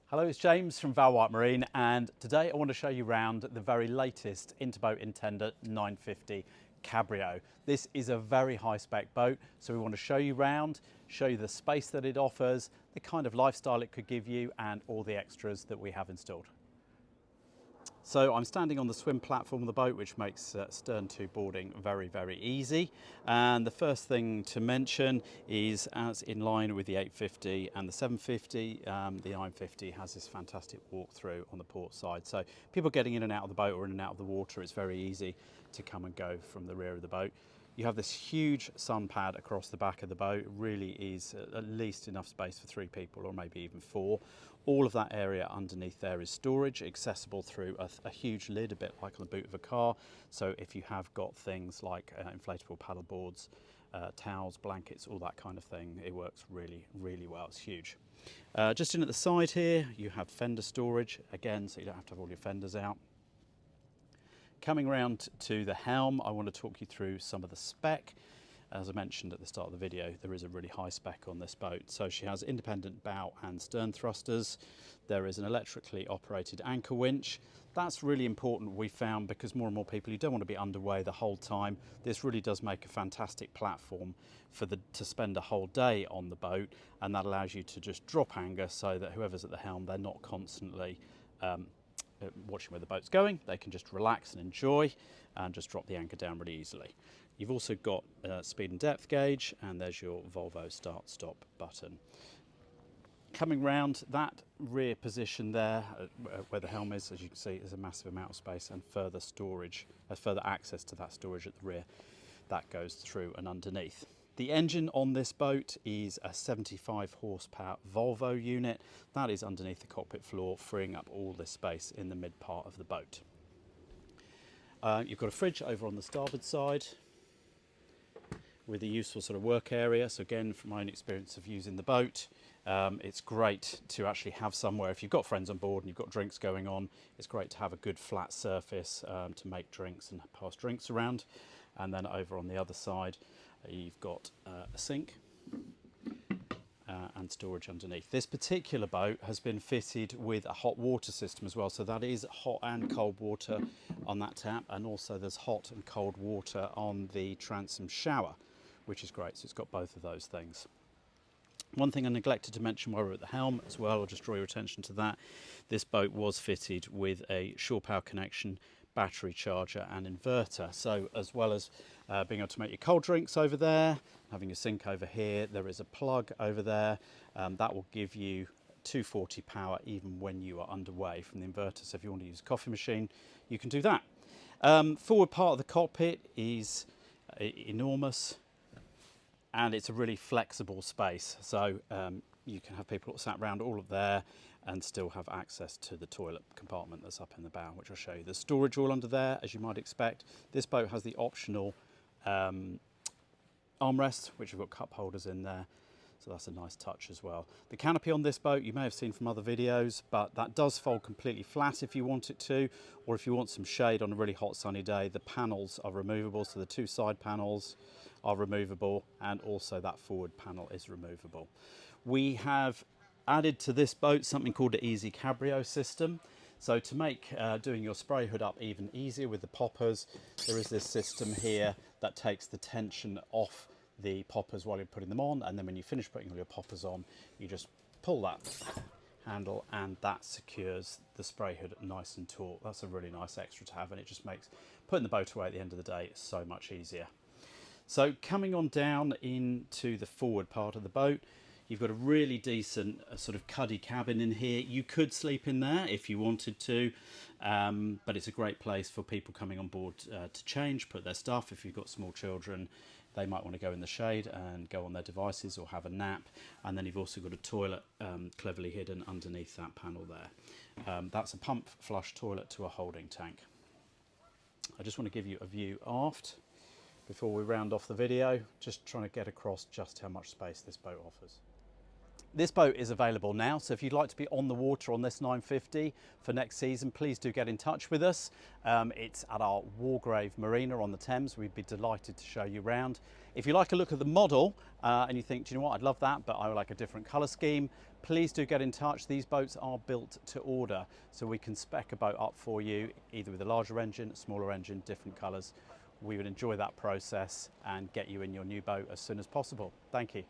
Hello, it's James from Val Marine, and today I want to show you around the very latest Interboat Intender 950 Cabrio. This is a very high spec boat, so we want to show you around, show you the space that it offers, the kind of lifestyle it could give you, and all the extras that we have installed. So I'm standing on the swim platform of the boat, which makes stern to boarding very, very easy. And the first thing to mention is, as in line with the 850 and the 750, the 950 has this fantastic walk-through on the port side. So people getting in and out of the boat or in and out of the water, it's very easy to come and go from the rear of the boat. You have this huge sun pad across the back of the boat. It really is at least enough space for 3 people or maybe even 4. All of that area underneath there is storage, accessible through a huge lid, a bit like on the boot of a car. So if you have got things like inflatable paddle boards, towels, blankets, all that kind of thing, it works really, really well. It's huge. Just in at the side here, you have fender storage, again, so you don't have to have all your fenders out. Coming around to the helm, I want to talk you through some of the spec. As I mentioned at the start of the video, there is a really high spec on this boat. So she has independent bow and stern thrusters. There is an electrically operated anchor winch. That's really important, we found, because more and more people, you don't want to be underway the whole time. This really does make a fantastic platform to spend a whole day on the boat, and that allows you to just drop anchor so that whoever's at the helm, they're not constantly watching where the boat's going. They can just relax and enjoy and just drop the anchor down really easily. You've also got speed and depth gauge, and there's your Volvo start stop button. Coming round that rear position there, where the helm is, as you can see, there's a massive amount of space and further storage, further access to that storage at the rear. That goes through and underneath. The engine on this boat is a 75 horsepower Volvo unit. That is underneath the cockpit floor, freeing up all this space in the mid part of the boat. You've got a fridge over on the starboard side with a useful sort of work area. So again, from my own experience of using the boat, it's great to actually have somewhere, if you've got friends on board and you've got drinks going on, it's great to have a good flat surface to make drinks and pass drinks around. And then over on the other side, you've got a sink and storage underneath. This particular boat has been fitted with a hot water system as well, so that is hot and cold water on that tap, and also there's hot and cold water on the transom shower, which is great. So it's got both of those things. One thing I neglected to mention while we were at the helm as well, I'll just draw your attention to that. This boat was fitted with a shore power connection, battery charger and inverter. So as well as being able to make your cold drinks over there, having a sink over here, there is a plug over there that will give you 240 power even when you are underway from the inverter. So if you want to use a coffee machine, you can do that. Forward part of the cockpit is enormous, and it's a really flexible space. So you can have people sat around all of there and still have access to the toilet compartment that's up in the bow, which I'll show you. There's storage all under there, as you might expect. This boat has the optional armrest, which have got cup holders in there. So that's a nice touch as well. The canopy on this boat, you may have seen from other videos, but that does fold completely flat if you want it to, or if you want some shade on a really hot sunny day, the panels are removable. So the 2 side panels are removable, and also that forward panel is removable. We have added to this boat something called the Easy Cabrio system. So to make doing your spray hood up even easier with the poppers, there is this system here that takes the tension off the poppers while you're putting them on, and then when you finish putting all your poppers on, you just pull that handle and that secures the spray hood nice and taut. That's a really nice extra to have, and it just makes putting the boat away at the end of the day so much easier. So coming on down into the forward part of the boat, you've got a really decent sort of cuddy cabin in here. You could sleep in there if you wanted to, but it's a great place for people coming on board to change, put their stuff. If you've got small children, they might want to go in the shade and go on their devices or have a nap. And then you've also got a toilet cleverly hidden underneath that panel there. That's a pump flush toilet to a holding tank. I just want to give you a view aft before we round off the video, just trying to get across just how much space this boat offers. This boat is available now, so if you'd like to be on the water on this 950 for next season, please do get in touch with us. It's at our Wargrave Marina on the Thames. We'd be delighted to show you around. If you like a look at the model and you think, do you know what, I'd love that, but I would like a different colour scheme, please do get in touch. These boats are built to order, so we can spec a boat up for you, either with a larger engine, smaller engine, different colours. We would enjoy that process and get you in your new boat as soon as possible. Thank you.